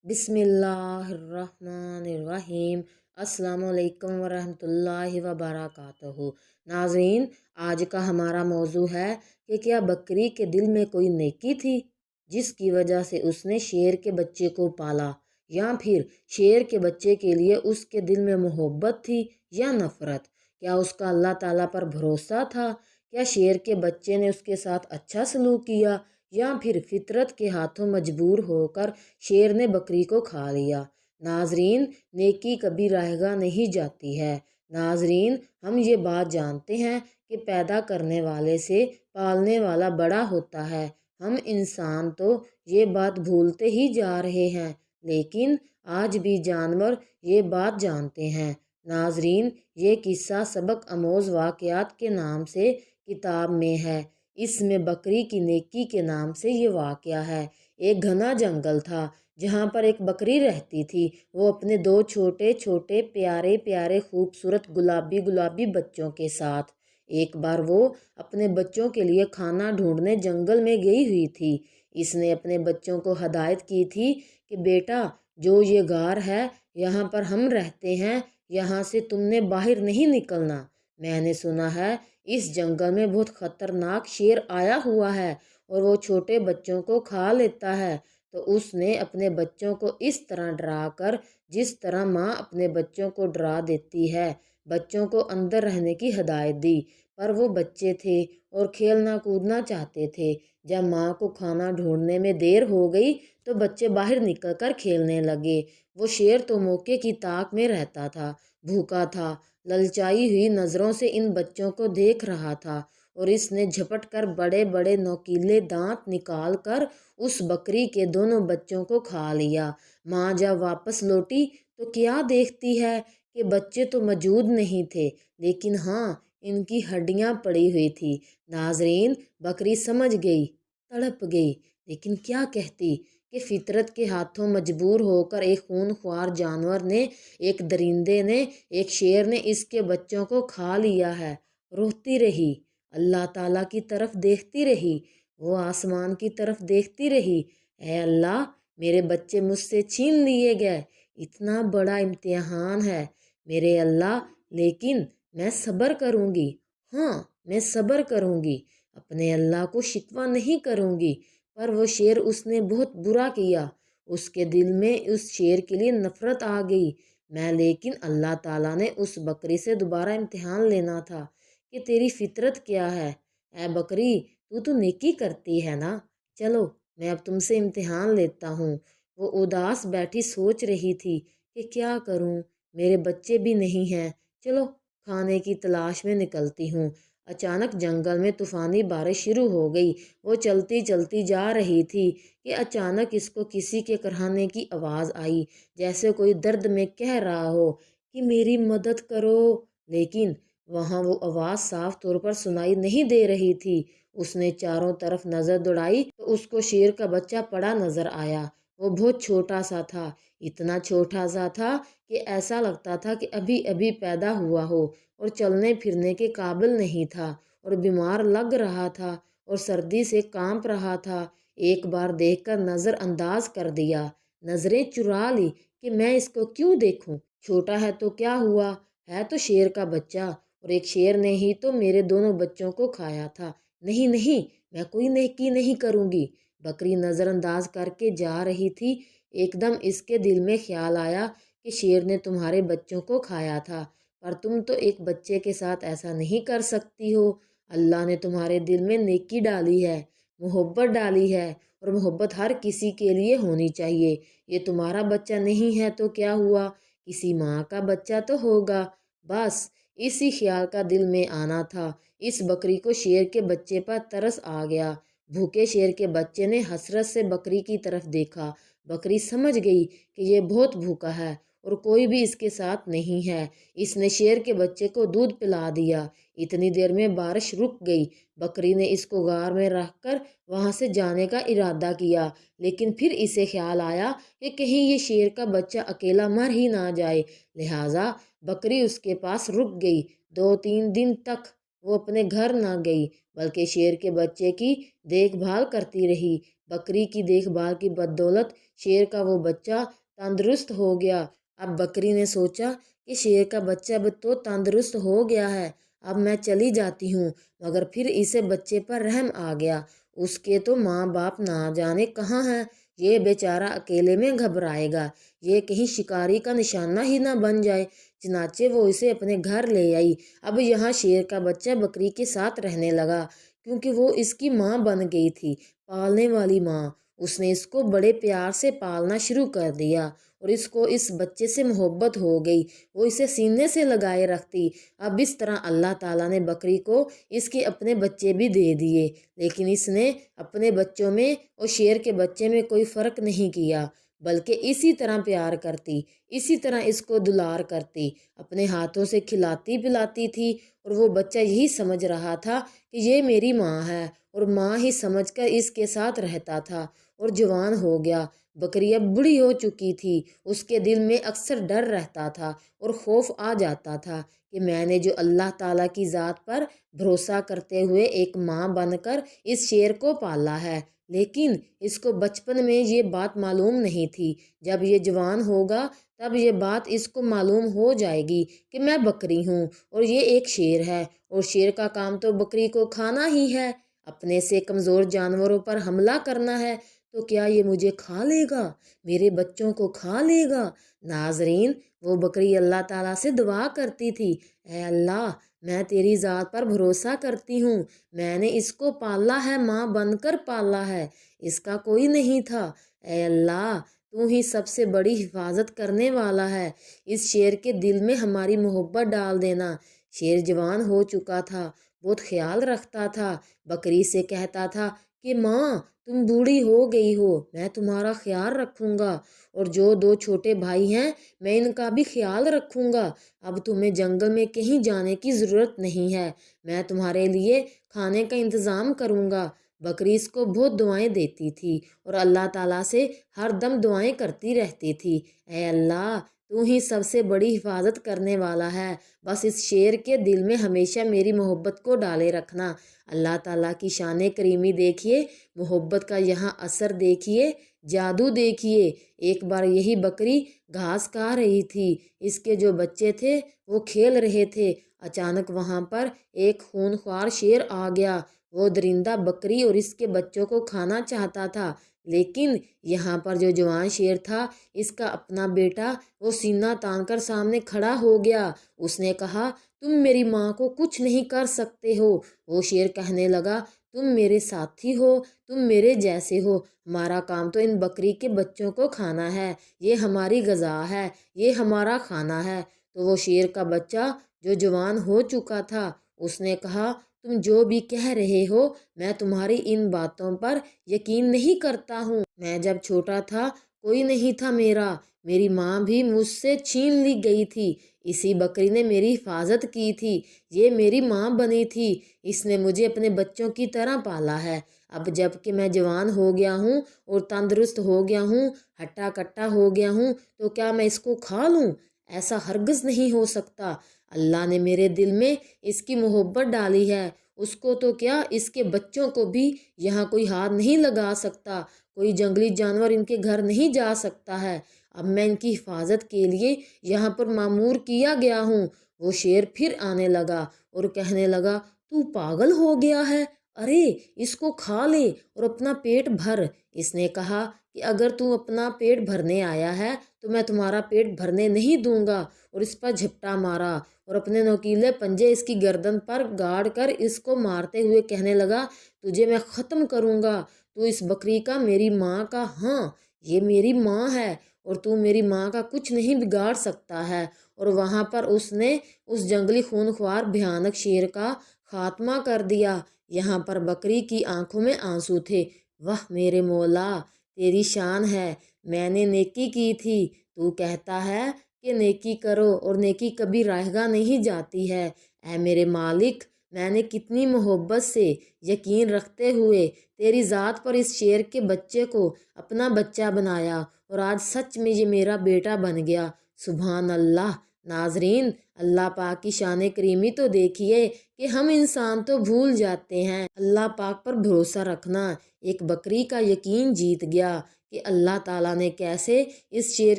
बिस्मिल्लाहिर्रहमानिर्रहीम। अस्सलाम वालेकुम वरहमतुल्लाहि वबरकातुहू। नाज़रीन, आज का हमारा मौजू है कि क्या बकरी के दिल में कोई नेकी थी जिसकी वजह से उसने शेर के बच्चे को पाला, या फिर शेर के बच्चे के लिए उसके दिल में मोहब्बत थी या नफ़रत। क्या उसका अल्लाह ताला पर भरोसा था? क्या शेर के बच्चे ने उसके साथ अच्छा सलूक किया, या फिर फितरत के हाथों मजबूर होकर शेर ने बकरी को खा लिया? नाजरीन, नेकी कभी रायगा नहीं जाती है। नाजरीन, हम ये बात जानते हैं कि पैदा करने वाले से पालने वाला बड़ा होता है। हम इंसान तो ये बात भूलते ही जा रहे हैं, लेकिन आज भी जानवर ये बात जानते हैं। नाजरीन, ये किस्सा सबक अमोज़ वाक़यात के नाम से किताब में है। इसमें बकरी की नेकी के नाम से ये वाक़या है। एक घना जंगल था जहाँ पर एक बकरी रहती थी। वो अपने दो छोटे छोटे प्यारे प्यारे खूबसूरत गुलाबी गुलाबी बच्चों के साथ। एक बार वो अपने बच्चों के लिए खाना ढूंढने जंगल में गई हुई थी। इसने अपने बच्चों को हदायत की थी कि बेटा, जो ये गार है, यहाँ पर हम रहते हैं, यहाँ से तुमने बाहर नहीं निकलना। मैंने सुना है इस जंगल में बहुत खतरनाक शेर आया हुआ है और वो छोटे बच्चों को खा लेता है। तो उसने अपने बच्चों को इस तरह डरा कर, जिस तरह माँ अपने बच्चों को डरा देती है, बच्चों को अंदर रहने की हदायत दी। पर वो बच्चे थे और खेलना कूदना चाहते थे। जब माँ को खाना ढूंढने में देर हो गई तो बच्चे बाहर निकलकर खेलने लगे। वो शेर तो मौके की ताक में रहता था, भूखा था, ललचाई हुई नज़रों से इन बच्चों को देख रहा था, और इसने झपट कर बड़े बड़े नोकीले दांत निकाल कर उस बकरी के दोनों बच्चों को खा लिया। माँ जब वापस लौटी तो क्या देखती है कि बच्चे तो मौजूद नहीं थे, लेकिन हाँ, इनकी हड्डियां पड़ी हुई थी। नाजरीन, बकरी समझ गई, तड़प गई, लेकिन क्या कहती कि फितरत के हाथों मजबूर होकर एक खूनख्वार जानवर ने, एक दरिंदे ने, एक शेर ने इसके बच्चों को खा लिया है। रोती रही, अल्लाह ताला की तरफ देखती रही, वो आसमान की तरफ देखती रही। ऐ अल्लाह, मेरे बच्चे मुझसे छीन लिए गए, इतना बड़ा इम्तिहान है मेरे अल्लाह, लेकिन मैं सब्र करूँगी। हाँ, मैं सब्र करूँगी, अपने अल्लाह को शिकवा नहीं करूँगी। पर वो शेर, उसने बहुत बुरा किया, उसके दिल में उस शेर के लिए नफ़रत आ गई। लेकिन अल्लाह ताला ने उस बकरी से दोबारा इम्तिहान लेना था कि तेरी फितरत क्या है। ऐ बकरी, तू तो नेकी करती है ना, चलो मैं अब तुमसे इम्तिहान लेता हूँ। वो उदास बैठी सोच रही थी कि क्या करूँ, मेरे बच्चे भी नहीं हैं, चलो खाने की तलाश में निकलती हूँ। अचानक जंगल में तूफ़ानी बारिश शुरू हो गई। वो चलती चलती जा रही थी कि अचानक इसको किसी के कराहने की आवाज़ आई, जैसे कोई दर्द में कह रहा हो कि मेरी मदद करो। लेकिन वहाँ वो आवाज़ साफ तौर पर सुनाई नहीं दे रही थी। उसने चारों तरफ नज़र दौड़ाई तो उसको शेर का बच्चा पड़ा नज़र आया। वो बहुत छोटा सा था, इतना छोटा सा था कि ऐसा लगता था कि अभी अभी पैदा हुआ हो, और चलने फिरने के काबिल नहीं था, और बीमार लग रहा था, और सर्दी से कांप रहा था। एक बार देखकर नज़रअंदाज कर दिया, नज़रें चुरा ली कि मैं इसको क्यों देखूं, छोटा है तो क्या हुआ, है तो शेर का बच्चा, और एक शेर ने ही तो मेरे दोनों बच्चों को खाया था। नहीं नहीं, मैं कोई नेकी नहीं करूँगी। बकरी नज़रअंदाज करके जा रही थी। एकदम इसके दिल में ख्याल आया कि शेर ने तुम्हारे बच्चों को खाया था, पर तुम तो एक बच्चे के साथ ऐसा नहीं कर सकती हो। अल्लाह ने तुम्हारे दिल में नेकी डाली है, मोहब्बत डाली है, और मोहब्बत हर किसी के लिए होनी चाहिए। ये तुम्हारा बच्चा नहीं है तो क्या हुआ, किसी माँ का बच्चा तो होगा। बस इसी ख्याल का दिल में आना था। इस बकरी को शेर के बच्चे पर तरस आ गया। भूखे शेर के बच्चे ने हसरत से बकरी की तरफ देखा। बकरी समझ गई कि ये बहुत भूखा है और कोई भी इसके साथ नहीं है। इसने शेर के बच्चे को दूध पिला दिया। इतनी देर में बारिश रुक गई। बकरी ने इसको गार में रखकर वहां से जाने का इरादा किया, लेकिन फिर इसे ख्याल आया कि कहीं ये शेर का बच्चा अकेला मर ही ना जाए। लिहाजा बकरी उसके पास रुक गई। 2-3 दिन तक वो अपने घर ना गई, बल्कि शेर के बच्चे की देखभाल करती रही। बकरी की देखभाल की बदौलत शेर का वो बच्चा तंदुरुस्त हो गया। अब बकरी ने सोचा कि शेर का बच्चा अब तो तंदुरुस्त हो गया है, अब मैं चली जाती हूँ। मगर फिर इसे बच्चे पर रहम आ गया। उसके तो माँ बाप ना जाने कहाँ हैं। ये बेचारा अकेले में घबराएगा, ये कहीं शिकारी का निशाना ही ना बन जाए। चनाचे वो इसे अपने घर ले आई। अब यहाँ शेर का बच्चा बकरी के साथ रहने लगा, क्योंकि वो इसकी माँ बन गई थी, पालने वाली माँ। उसने इसको बड़े प्यार से पालना शुरू कर दिया और इसको इस बच्चे से मोहब्बत हो गई। वो इसे सीने से लगाए रखती। अब इस तरह अल्लाह ताला ने बकरी को इसके अपने बच्चे भी दे दिए, लेकिन इसने अपने बच्चों में और शेर के बच्चे में कोई फ़र्क नहीं किया, बल्कि इसी तरह प्यार करती, इसी तरह इसको दुलार करती, अपने हाथों से खिलाती पिलाती थी। और वो बच्चा यही समझ रहा था कि ये मेरी माँ है, और माँ ही समझकर इसके साथ रहता था। और जवान हो गया। बकरी अब बूढ़ी हो चुकी थी। उसके दिल में अक्सर डर रहता था और खौफ आ जाता था कि मैंने जो अल्लाह ताला की ज़ात पर भरोसा करते हुए एक माँ बनकर इस शेर को पाला है, लेकिन इसको बचपन में ये बात मालूम नहीं थी। जब ये जवान होगा तब ये बात इसको मालूम हो जाएगी कि मैं बकरी हूँ और ये एक शेर है, और शेर का काम तो बकरी को खाना ही है। अपने से कमज़ोर जानवरों पर हमला करना है, तो क्या ये मुझे खा लेगा, मेरे बच्चों को खा लेगा। नाजरीन, वो बकरी अल्लाह ताला से दुआ करती थी, ऐ अल्लाह, मैं तेरी ज़ात पर भरोसा करती हूँ, मैंने इसको पाला है, माँ बनकर पाला है, इसका कोई नहीं था। ऐ अल्लाह, तू ही सबसे बड़ी हिफाजत करने वाला है, इस शेर के दिल में हमारी मोहब्बत डाल देना। शेर जवान हो चुका था, बहुत ख्याल रखता था। बकरी से कहता था कि माँ, तुम बूढ़ी हो गई हो, मैं तुम्हारा ख्याल रखूँगा, और जो दो छोटे भाई हैं मैं इनका भी ख्याल रखूँगा। अब तुम्हें जंगल में कहीं जाने की ज़रूरत नहीं है, मैं तुम्हारे लिए खाने का इंतज़ाम करूँगा। बकरी इसको बहुत दुआएं देती थी और अल्लाह ताला से हर दम दुआएं करती रहती थी, ऐ अल्लाह, तू ही सबसे बड़ी हिफाजत करने वाला है, बस इस शेर के दिल में हमेशा मेरी मोहब्बत को डाले रखना। अल्लाह ताला की शान करीमी देखिए, मोहब्बत का यहाँ असर देखिए, जादू देखिए। एक बार यही बकरी घास खा रही थी, इसके जो बच्चे थे वो खेल रहे थे। अचानक वहाँ पर एक खूनख्वार शेर आ गया। वो दरिंदा बकरी और इसके बच्चों को खाना चाहता था, लेकिन यहाँ पर जो जवान शेर था, इसका अपना बेटा, वो सीना तान कर सामने खड़ा हो गया। उसने कहा, तुम मेरी माँ को कुछ नहीं कर सकते हो। वो शेर कहने लगा, तुम मेरे साथी हो, तुम मेरे जैसे हो, हमारा काम तो इन बकरी के बच्चों को खाना है, ये हमारी ग़िज़ा है, ये हमारा खाना है। तो वो शेर का बच्चा जो जवान हो चुका था, उसने कहा, तुम जो भी कह रहे हो, मैं तुम्हारी इन बातों पर यकीन नहीं करता हूँ। मैं जब छोटा था कोई नहीं था मेरा, मेरी माँ भी मुझसे छीन ली गई थी, इसी बकरी ने मेरी हिफाजत की थी, ये मेरी माँ बनी थी, इसने मुझे अपने बच्चों की तरह पाला है। अब जब कि मैं जवान हो गया हूँ और तंदुरुस्त हो गया हूँ, हट्टा कट्टा हो गया हूँ, तो क्या मैं इसको खा लूँ? ऐसा हरगिज़ नहीं हो सकता। अल्लाह ने मेरे दिल में इसकी मोहब्बत डाली है, उसको तो क्या, इसके बच्चों को भी यहाँ कोई हाथ नहीं लगा सकता, कोई जंगली जानवर इनके घर नहीं जा सकता है। अब मैं इनकी हिफाजत के लिए यहाँ पर मामूर किया गया हूँ। वो शेर फिर आने लगा और कहने लगा, तू पागल हो गया है, अरे इसको खा ले और अपना पेट भर। इसने कहा कि अगर तू अपना पेट भरने आया है तो मैं तुम्हारा पेट भरने नहीं दूंगा, और इस पर झपटा मारा और अपने नोकीले पंजे इसकी गर्दन पर गाड़ कर इसको मारते हुए कहने लगा, तुझे मैं ख़त्म करूँगा, तू इस बकरी का, मेरी माँ का, हाँ ये मेरी माँ है, और तू मेरी माँ का कुछ नहीं बिगाड़ सकता है। और वहाँ पर उसने उस जंगली खूनख्वार भयानक शेर का खात्मा कर दिया। यहाँ पर बकरी की आंखों में आंसू थे। वाह मेरे मौला, तेरी शान है, मैंने नेकी की थी, तू कहता है कि नेकी करो और नेकी कभी रायगा नहीं जाती है। ऐ मेरे मालिक, मैंने कितनी मोहब्बत से, यकीन रखते हुए तेरी ज़ात पर इस शेर के बच्चे को अपना बच्चा बनाया, और आज सच में ये मेरा बेटा बन गया। सुभान अल्लाह, ناظرین، اللہ پاک کی شان کریمی تو دیکھیے کہ ہم انسان تو بھول جاتے ہیں، اللہ پاک پر بھروسہ رکھنا۔ ایک بکری کا یقین جیت گیا کہ اللہ تعالیٰ نے کیسے اس شیر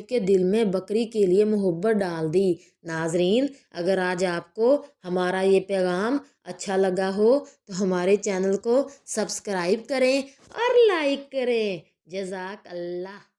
کے دل میں بکری کے لیے محبت ڈال دی۔ ناظرین، اگر آج آپ کو ہمارا یہ پیغام اچھا لگا ہو تو ہمارے چینل کو سبسکرائب کریں اور لائک کریں۔ جزاک اللہ۔